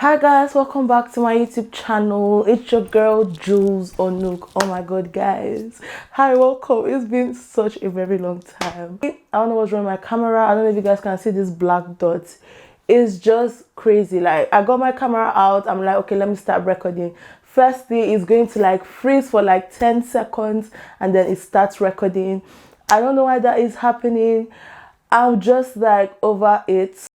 Hi guys, welcome back to my YouTube channel. It's your girl Jules Onuk. Oh my god guys, hi, welcome. It's been such a very long time. I don't know what's wrong with my camera. I don't know if you guys can see this black dot. It's just crazy. Like, I got my camera out, I'm like, okay, let me start recording. Firstly, it's going to like freeze for like 10 seconds and then it starts recording. I don't know why that is happening. I'm just like over it.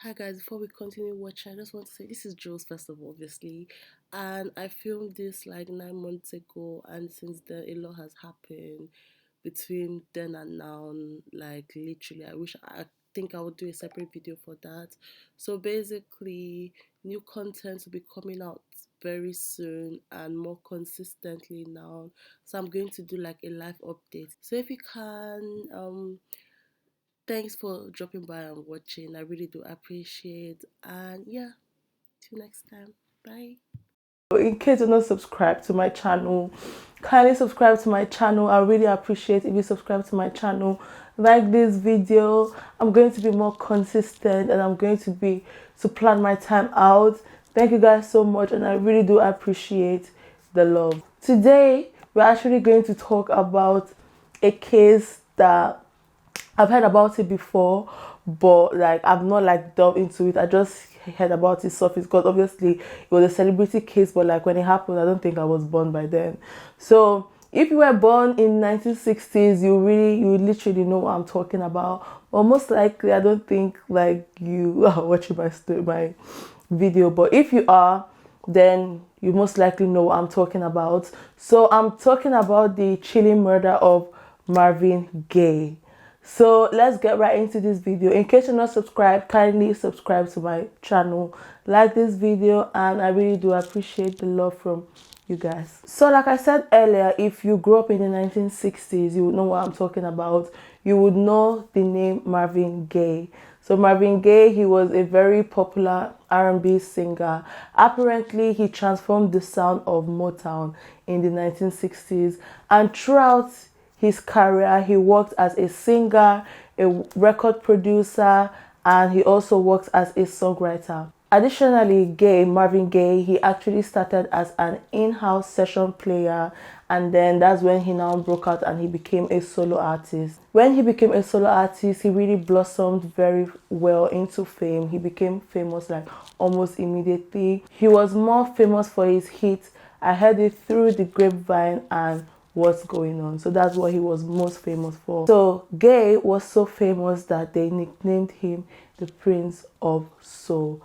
Hi guys, before we continue watching, I just want to say this is Jules first of all, obviously, and I filmed this like 9 months ago, and since then a lot has happened between then and now. Like, literally, I think I would do a separate video for that. So basically, new content will be coming out very soon and more consistently now. So I'm going to do like a live update. So if you can thanks for dropping by and watching. I really do appreciate. And yeah, till next time. Bye. In case you're not subscribed to my channel, kindly subscribe to my channel. I really appreciate if you subscribe to my channel. Like this video. I'm going to be more consistent and I'm going to plan my time out. Thank you guys so much, and I really do appreciate the love. Today we're actually going to talk about a case that I've heard about it before, but like I've not like delved into it. I just heard about it surface because obviously it was a celebrity case, but like when it happened, I don't think I was born by then. So if you were born in 1960s, you literally know what I'm talking about. But most likely, I don't think like you are watching my video. But if you are, then you most likely know what I'm talking about. So I'm talking about the chilling murder of Marvin Gaye. So let's get right into this video. In case you're not subscribed, kindly subscribe to my channel, like this video, and I really do appreciate the love from you guys. So like I said earlier, if you grew up in the 1960s, you would know what I'm talking about. You would know the name Marvin Gaye. So Marvin Gaye, he was a very popular R&B singer. Apparently, he transformed the sound of Motown in the 1960s, and throughout his career, he worked as a singer, a record producer, and he also worked as a songwriter. Additionally, Marvin Gaye, he actually started as an in-house session player, and then that's when he now broke out and he became a solo artist. When he became a solo artist, he really blossomed very well into fame. He became famous like almost immediately. He was more famous for his hit "I Heard It Through the Grapevine" and "What's Going On." So that's what he was most famous for. So Gaye was so famous that they nicknamed him the Prince of Soul.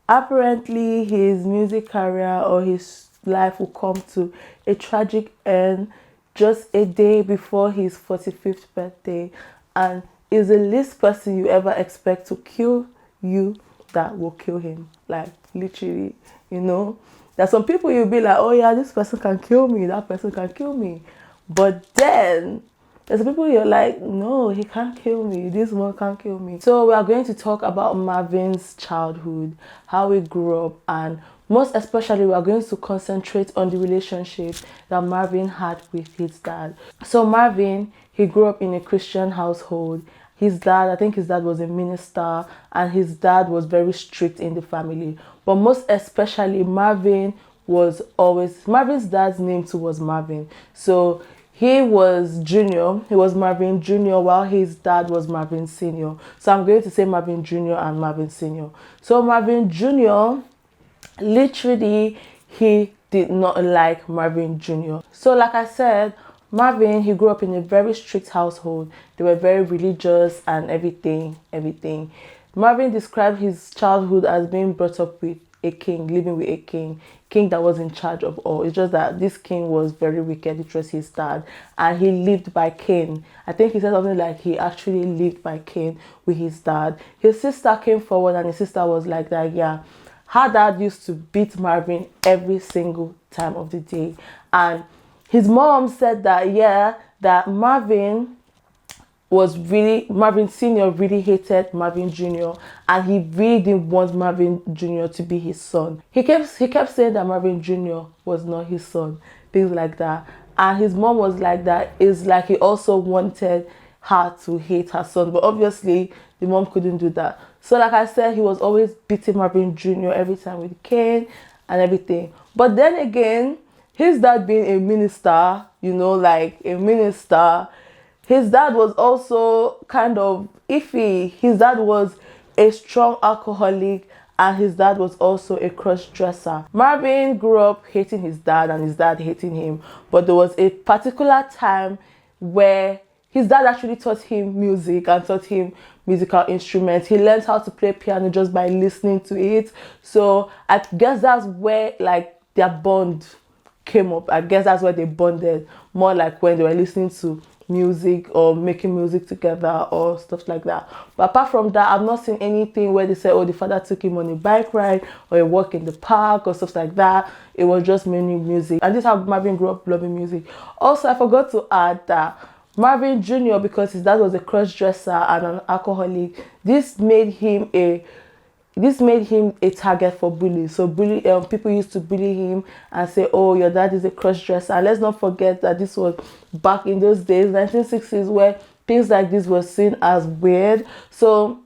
Apparently, his music career or his life will come to a tragic end just a day before his 45th birthday, and is the least person you ever expect to kill you that will kill him. Like, literally, you know. There's some people you'll be like, oh yeah, this person can kill me, that person can kill me. But then there's people you're like, no, he can't kill me, this one can't kill me. So we are going to talk about Marvin's childhood, how he grew up, and most especially we are going to concentrate on the relationship that Marvin had with his dad. So Marvin, he grew up in a Christian household. I think his dad was a minister, and his dad was very strict in the family. But most especially, Marvin's dad's name too was Marvin. So he was junior, he was Marvin Jr., while his dad was Marvin Sr. So I'm going to say Marvin Jr. and Marvin Sr. So Marvin Jr., literally, he did not like Marvin Jr. So like I said, Marvin, he grew up in a very strict household. They were very religious and everything. Marvin described his childhood as being brought up with a king, living with a king that was in charge of all. It's just that this king was very wicked. It was his dad, and he lived by Cain. I think he said something like he actually lived by Cain with his dad. His sister came forward, and his sister was like that, yeah, her dad used to beat Marvin every single time of the day. And his mom said that, yeah, that Marvin Sr. really hated Marvin Jr., and he really didn't want Marvin Jr. to be his son. He kept saying that Marvin Jr. was not his son, things like that. And his mom was like that. It's like he also wanted her to hate her son, but obviously the mom couldn't do that. So like I said, he was always beating Marvin Jr. every time with cane and everything. But then again, his dad being a minister, you know, like a minister, his dad was also kind of iffy. His dad was a strong alcoholic, and his dad was also a cross-dresser. Marvin grew up hating his dad and his dad hating him, but there was a particular time where his dad actually taught him music and taught him musical instruments. He learned how to play piano just by listening to it. So I guess that's where like their bond came up. I guess that's where they bonded, more like when they were listening to music or making music together or stuff like that. But apart from that, I've not seen anything where they say, oh, the father took him on a bike ride or a walk in the park or stuff like that. It was just mainly music. And this is how Marvin grew up loving music. Also, I forgot to add that Marvin Jr., because his dad was a cross-dresser and an alcoholic, this made him a target for bullies. So people used to bully him and say, oh, your dad is a cross-dresser. And let's not forget that this was back in those days, 1960s, where things like this were seen as weird. So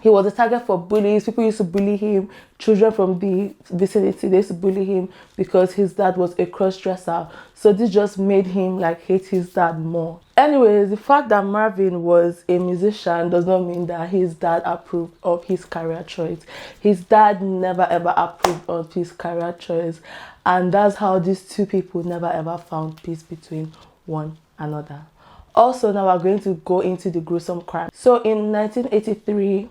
he was a target for bullies. People used to bully him. Children from the vicinity, they used to bully him because his dad was a cross-dresser. So this just made him like hate his dad more. Anyways, the fact that Marvin was a musician does not mean that his dad approved of his career choice. His dad never ever approved of his career choice. And that's how these two people never ever found peace between one another. Also, now we're going to go into the gruesome crime. So in 1983,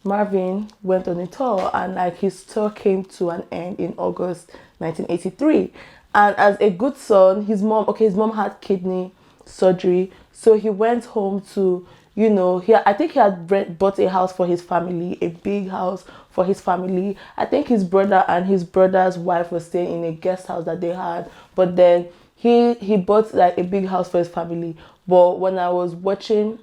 Marvin went on a tour, and like his tour came to an end in August 1983. And as a good son, his mom had kidney surgery, so he went home to, you know, I think he had bought a house for his family, a big house for his family. I think his brother and his brother's wife were staying in a guest house that they had, but then he bought like a big house for his family. But when I was watching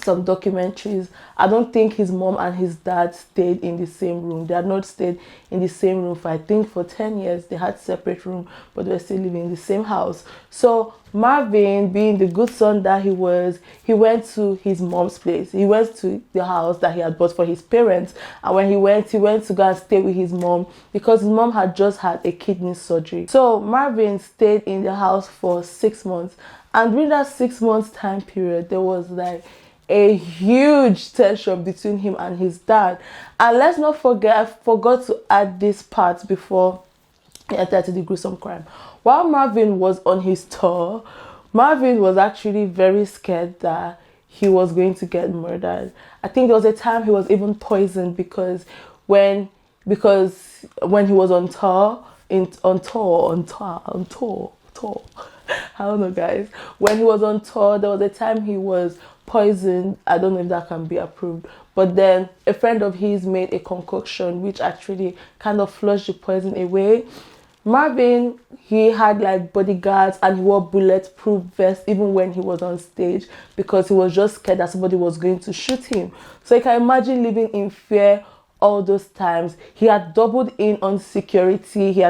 some documentaries, I don't think his mom and his dad stayed in the same room. They had not stayed in the same room for, I think, for 10 years. They had separate rooms, but they were still living in the same house. So Marvin, being the good son that he was, he went to his mom's place. He went to the house that he had bought for his parents. And when he went to go and stay with his mom because his mom had just had a kidney surgery. So Marvin stayed in the house for 6 months. And during that 6 months time period, there was like a huge tension between him and his dad. And let's not forget, I forgot to add this part before I entered to the gruesome crime. While Marvin was on his tour, Marvin was actually very scared that he was going to get murdered. I think there was a time he was even poisoned because when he was on tour, I don't know, guys. When he was on tour, there was a time he was poisoned. I don't know if that can be approved, but then a friend of his made a concoction which actually kind of flushed the poison away. Marvin, he had like bodyguards and he wore bulletproof vests even when he was on stage because he was just scared that somebody was going to shoot him. So you can imagine living in fear all those times. He had doubled in on security. He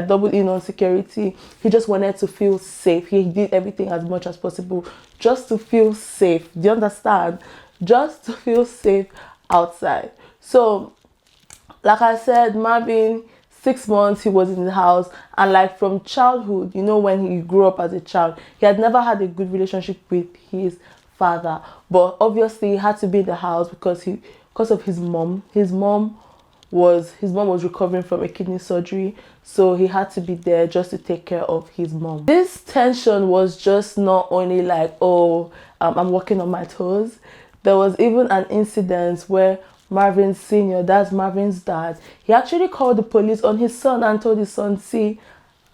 just wanted to feel safe. He did everything as much as possible just to feel safe. Do you understand? Just to feel safe outside. So, like I said, Marvin, 6 months he was in the house, and like from childhood, you know, when he grew up as a child, he had never had a good relationship with his father. But obviously he had to be in the house because of his mom. His mom was recovering from a kidney surgery, so he had to be there just to take care of his mom. This tension was just not only like, I'm walking on my toes. There was even an incident where Marvin Sr., that's Marvin's dad, he actually called the police on his son and told his son, see,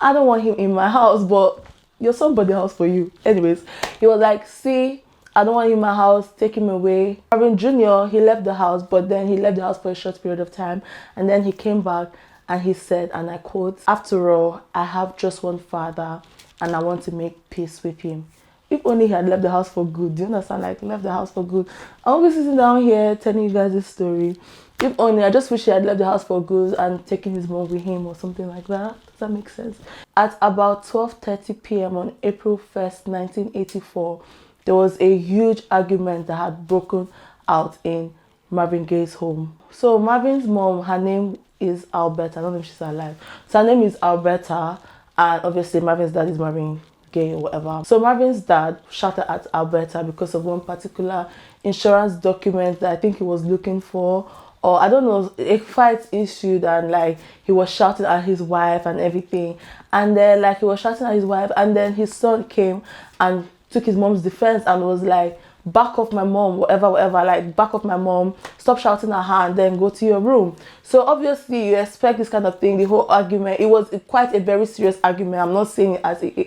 I don't want him in my house, but your son bought the house for you. Anyways, he was like, see, I don't want him in my house, take him away. Marvin Jr., he left the house, but then he left the house for a short period of time. And then he came back and he said, and I quote, after all, I have just one father and I want to make peace with him. If only he had left the house for good. Do you understand? Like, left the house for good. I'll be sitting down here telling you guys this story. If only, I just wish he had left the house for good and taken his mom with him or something like that. Does that make sense? At about 12:30 p.m. on April 1st, 1984, there was a huge argument that had broken out in Marvin Gaye's home. So Marvin's mom, her name is Alberta. I don't know if she's alive. So her name is Alberta, and obviously Marvin's dad is Marvin Gaye or whatever. So Marvin's dad shouted at Alberta because of one particular insurance document that I think he was looking for, or I don't know, a fight issued, and like he was shouting at his wife and everything. And then like he was shouting at his wife, and then his son came and took his mom's defense and was like, back off my mom, whatever, like back off my mom, stop shouting at her and then go to your room. So obviously you expect this kind of thing. The whole argument, it was quite a very serious argument. I'm not saying it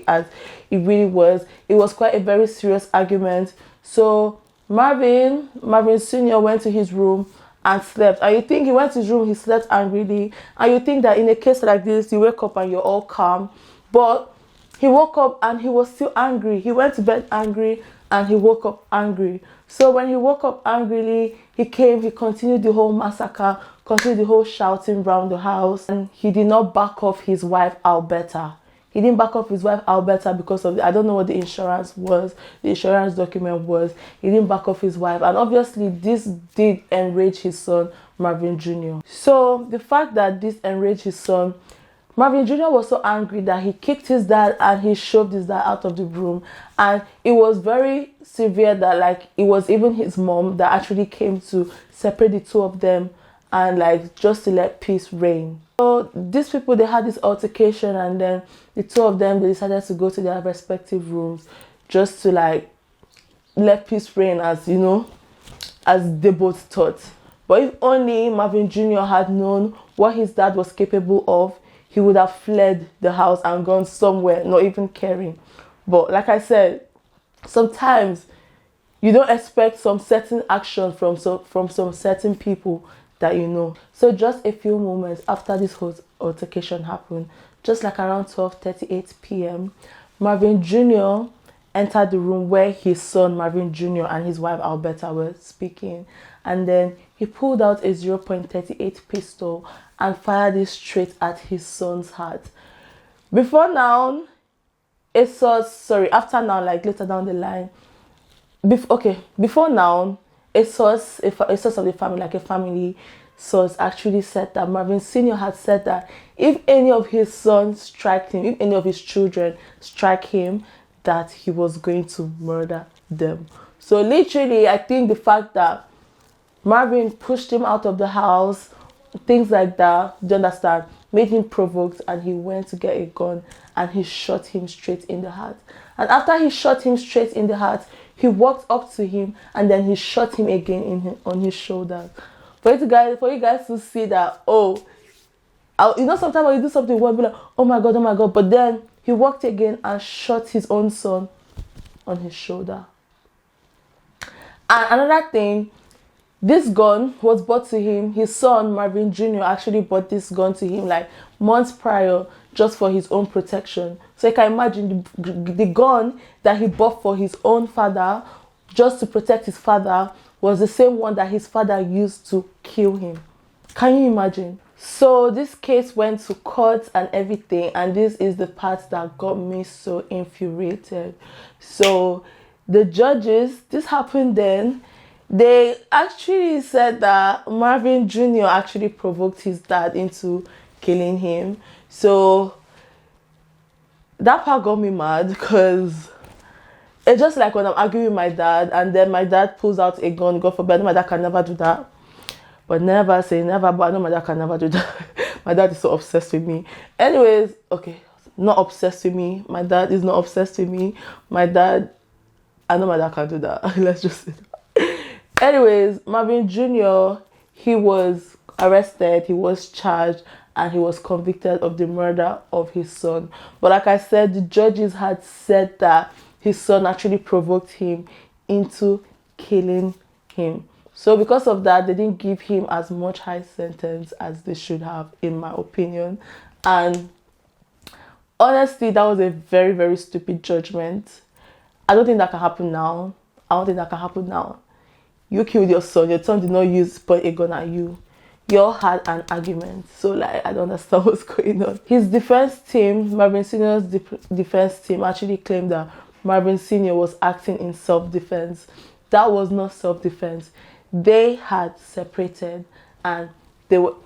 as it really was. It was quite a very serious argument. So Marvin Sr. went to his room and slept. And you think he went to his room, he slept angrily. And you think that in a case like this, you wake up and you're all calm. But he woke up and he was still angry. He went to bed angry and he woke up angry. So when he woke up angrily, he continued the whole massacre, continued the whole shouting around the house. And he did not back off his wife, Alberta. He didn't back up his wife, Alberta, because of I don't know what the insurance was, the insurance document was. He didn't back off his wife. And obviously, this did enrage his son, Marvin Jr. So the fact that this enraged his son, Marvin Jr. was so angry that he kicked his dad and he shoved his dad out of the room. And it was very severe that like it was even his mom that actually came to separate the two of them and like just to let peace reign. So these people, they had this altercation, and then the two of them, they decided to go to their respective rooms just to like let peace reign, as you know, as they both thought. But if only Marvin Jr. had known what his dad was capable of, he would have fled the house and gone somewhere, not even caring. But like I said, sometimes you don't expect some certain action from some certain people that you know. So just a few moments after this whole altercation happened, just like around 12:38 p.m., Marvin Jr. entered the room where his son Marvin Jr. and his wife Alberta were speaking, and then he pulled out a 0.38 pistol and fired it straight at his son's heart. After now, like later down the line, before now, a source of the family, like a family source, actually said that Marvin Sr. had said that if any of his sons strike him, if any of his children strike him, that he was going to murder them. So literally, I think the fact that Marvin pushed him out of the house, things like that, do you understand, made him provoked, and he went to get a gun and he shot him straight in the heart. And after he shot him straight in the heart, he walked up to him and then he shot him again on his shoulder. For you guys to see that, sometimes when you do something, you'll be like, oh my God. But then he walked again and shot his own son on his shoulder. And another thing, this gun was bought to him. His son, Marvin Jr., actually bought this gun to him like months prior just for his own protection. So you can imagine the gun that he bought for his own father just to protect his father was the same one that his father used to kill him. Can you imagine? So this case went to court and everything, and this is the part that got me so infuriated. So the judges, this happened then, they actually said that Marvin Jr. actually provoked his dad into killing him. So that part got me mad, because it's just like when I'm arguing with my dad and then my dad pulls out a gun. God forbid, I know my dad can never do that. But never say never, but I know my dad can never do that. My dad is so obsessed with me. Anyways, okay, not obsessed with me. My dad is not obsessed with me. I know my dad can do that. Let's just say that. Anyways, Marvin Jr., he was arrested, he was charged, and he was convicted of the murder of his son. But like I said, the judges had said that his son actually provoked him into killing him. So because of that, they didn't give him as much high sentence as they should have, in my opinion. And honestly, that was a very, very stupid judgment. I don't think that can happen now. You killed your son did not point a gun at you. You all had an argument. So like, I don't understand what's going on. His defense team, Marvin Sr.'s defense team, actually claimed that Marvin Sr. was acting in self-defense. That was not self-defense. they had separated, and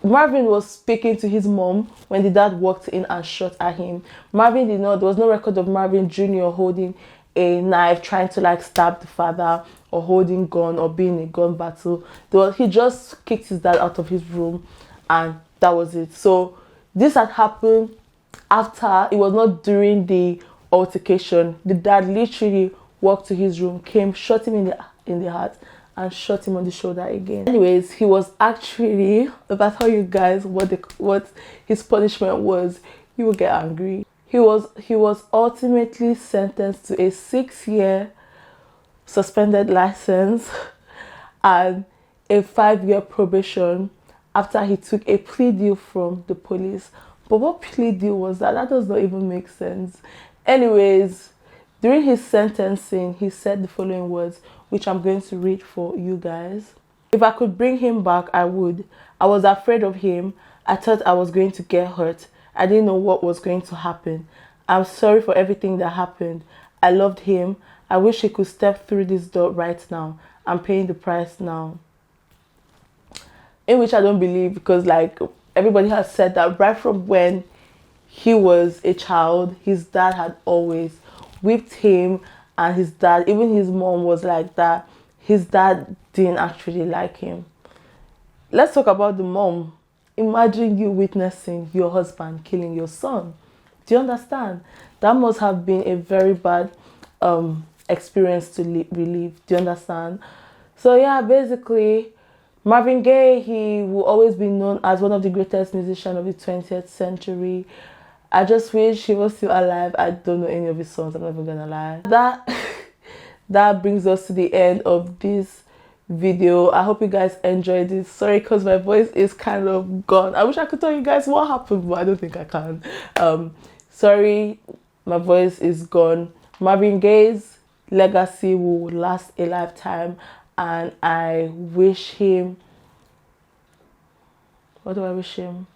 Marvin was speaking to his mom when the dad walked in and shot at him. Marvin did not, there was no record of Marvin Jr. holding a knife trying to like stab the father, or holding gun, or being in a gun battle. He just kicked his dad out of his room, and that was it. So this had happened after, it was not during the altercation. The dad literally walked to his room, came, shot him in the heart, and shot him on the shoulder again. Anyways, he was actually, if I tell you guys what his punishment was, you will get angry. He was ultimately sentenced to a 6-year suspended license and a 5-year probation after he took a plea deal from the police. But what plea deal was that? That does not even make sense. Anyways, during his sentencing, he said the following words, which I'm going to read for you guys. If I could bring him back, I would. I was afraid of him. I thought I was going to get hurt. I didn't know what was going to happen. I'm sorry for everything that happened. I loved him. I wish he could step through this door right now. I'm paying the price now. In which I don't believe, because like everybody has said that right from when he was a child, his dad had always whipped him, and his dad, even his mom was like that. His dad didn't actually like him. Let's talk about the mom. Imagine you witnessing your husband killing your son. Do you understand? That must have been a very bad experience to relive. Do you understand? So yeah, basically, Marvin Gaye, he will always be known as one of the greatest musicians of the 20th century. I just wish he was still alive. I don't know any of his songs, I'm not even gonna lie. That brings us to the end of this video. I hope you guys enjoyed it. Sorry, because my voice is kind of gone. I wish I could tell you guys what happened, but I don't think I can. Sorry, my voice is gone. Marvin Gaye's legacy will last a lifetime, and I wish him, what do I wish him?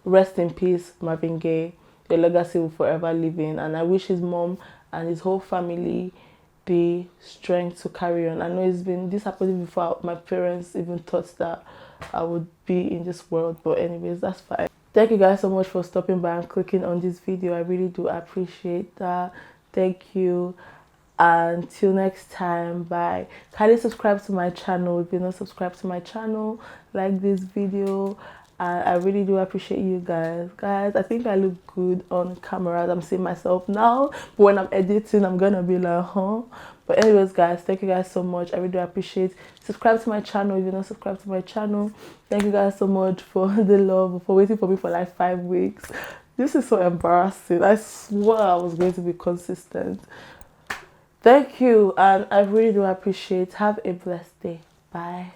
Rest in peace, Marvin Gaye. Your legacy will forever live in, and I wish his mom and his whole family the strength to carry on. I know it's been disappointing before my parents even thought that I would be in this world, but anyways, that's fine. Thank you guys so much for stopping by and clicking on this video. I really do appreciate that. Thank you. Until next time, bye. Kindly subscribe to my channel if you're not subscribed to my channel. Like this video. I really do appreciate you guys. I think I look good on camera. I'm seeing myself now, but when I'm editing, I'm gonna be like, huh? But anyways, guys, thank you guys so much. I really do appreciate. Subscribe to my channel if you're not subscribed to my channel. Thank you guys so much for the love, for waiting for me for like 5 weeks. This is so embarrassing. I swore I was going to be consistent. Thank you, and I really do appreciate. Have a blessed day. Bye.